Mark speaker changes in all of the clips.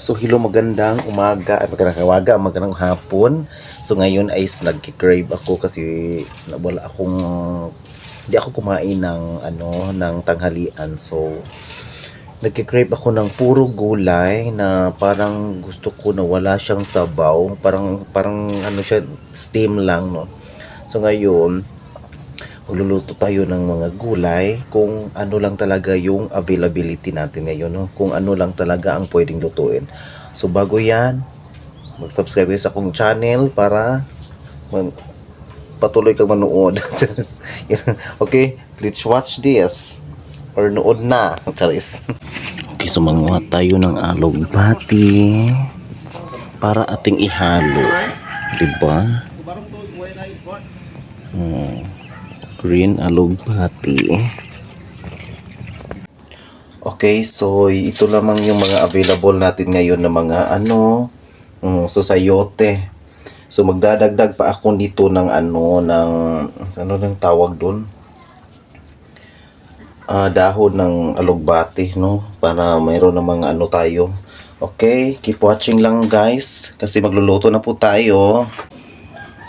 Speaker 1: So hello, magandang umaga, ay magandang hapon. So ngayon ay nagki-crave ako kasi wala akong hindi ako kumain ng ng tanghalian. So nagki-crave ako ng puro gulay na parang gusto ko na wala siyang sabaw, parang siya, steam lang, no. So ngayon magluluto tayo ng mga gulay kung ano lang talaga yung availability natin ngayon, no? Kung ano lang talaga ang pwedeng lutuin. So bago yan, mag-subscribe kayo sa akong channel para patuloy kang manood. Okay, let's watch this. Or nood na. Charis. Okay, so manguha tayo ng alugbati para ating ihalo. Diba? Green alugbati. Okay, so ito lamang yung mga available natin ngayon na mga so sayote. So magdadagdag pa ako dito ng ng tawag doon? Dahon ng alugbati, no? Para mayroon ng mga tayo. Okay, keep watching lang guys kasi magluluto na po tayo.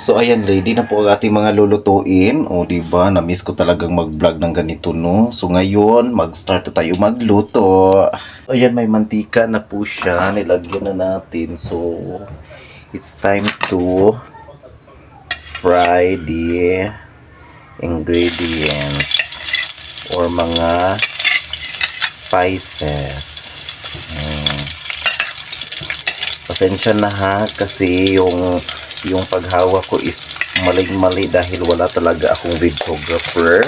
Speaker 1: So ayan, ready na po ang ating mga lulutuin. O diba, na-miss ko talagang mag-vlog ng ganito, no? So ngayon, mag-start na tayo magluto. Ayan, may mantika na po siya. Nilagyan na natin. So it's time to fry the ingredients or mga spices. Pasensya na ha kasi yung paghawak ko is mali dahil wala talaga akong videographer.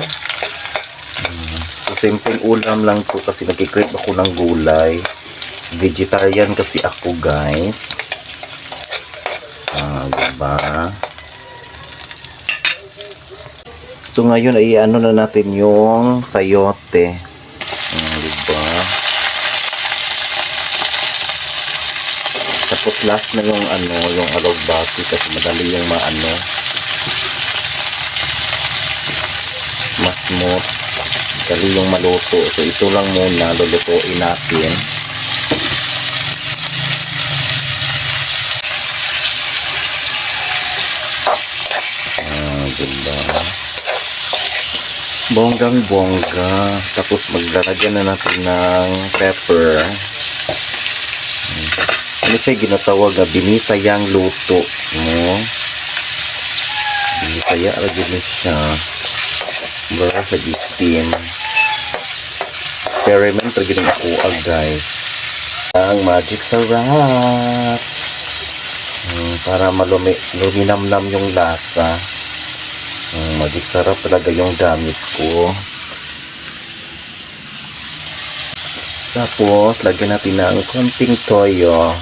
Speaker 1: So simpleng ulam lang to kasi nagki-crave ako ng gulay. Vegetarian kasi ako guys. Diba? So ngayon ay na natin yung sayote. Diba? Tapos last na yung yung alugbati kasi madali yung mas smooth, madali yung maluto. So ito lang muna lulutuin natin. Diba? Bonggang bongga. Tapos maglalagyan na natin ng pepper. Ano siya ginatawag na binisayang luto, no? Binisaya lagi na siya para sa steam. Experiment lagi ng ako guys. Ang magic sarap para luminamnam yung lasa. Magic sarap talaga yung gamit ko. Tapos lagyan natin ng konting toyo.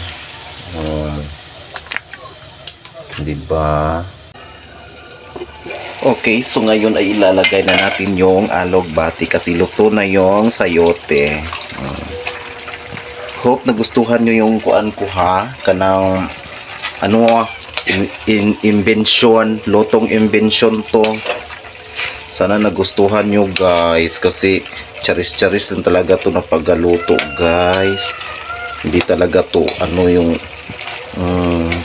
Speaker 1: Diba? Okay, so ngayon ay ilalagay na natin yung alugbati kasi luto na yung sayote. Hope nagustuhan nyo yung kuan ko ha, kanang invention, lutong invention to. Sana nagustuhan nyo guys kasi charis-charis lang talaga to na paggaluto guys. Hindi talaga to yung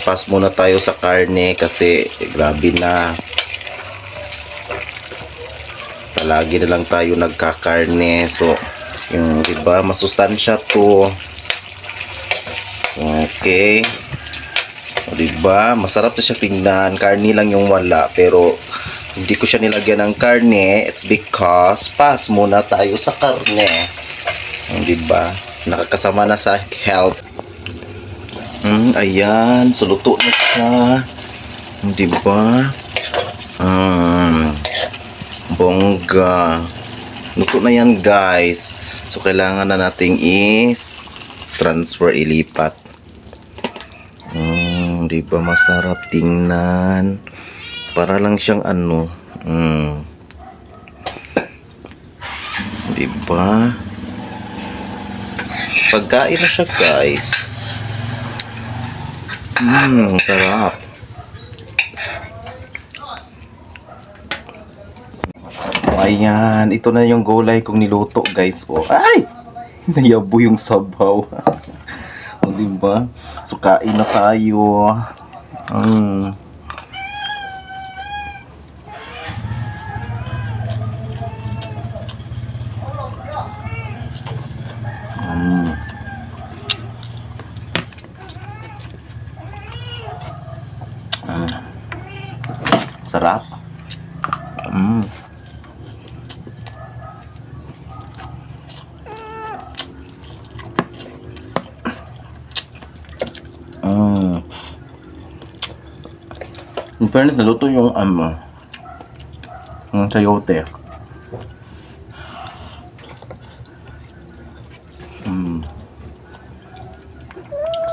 Speaker 1: pass muna tayo sa karne kasi grabe na. Palagi na lang tayo nagkakarne. So yung diba masustansya to. Okay. O diba masarap na siya tingnan. Karne lang yung wala pero hindi ko siya nilagyan ng karne. It's because pass muna tayo sa karne. Diba? Nakakasama na sa health. Ayan. So, luto na siya. Diba? Bongga. Luto na yan, guys. So, kailangan na nating transfer, ilipat. Diba? Masarap tingnan. Para lang siyang diba? Pagkain na siya guys. Sarap. Ayan, ito na yung gulay kong niluto guys. Ay! Nayabo yung sabaw. di ba? So, kain na tayo. Mm. Mm. Mm. Sarap. Mm. Mm. In fairness, naluto yung yung sayote. Mm.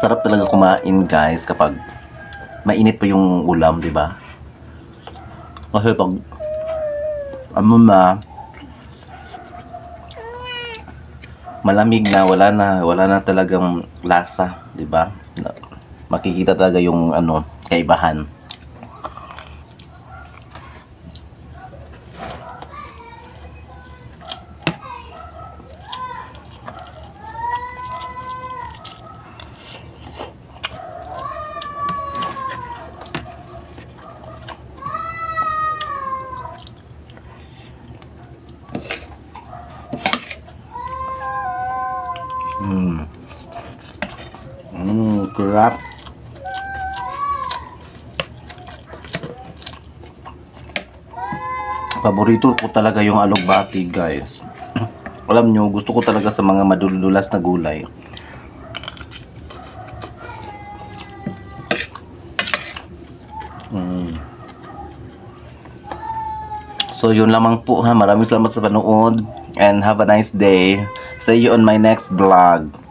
Speaker 1: Sarap talaga kumain, guys, kapag mainit pa yung ulam, di ba? Kasi pag ano na, malamig na, wala na talagang lasa, di ba? Makikita talaga yung kaibahan. Mm. Crap. Paborito ko talaga yung alugbati, guys. Alam nyo, gusto ko talaga sa mga madululas na gulay. Mm. So, yun lamang po ha. Maraming salamat sa panood. And have a nice day. See you on my next vlog.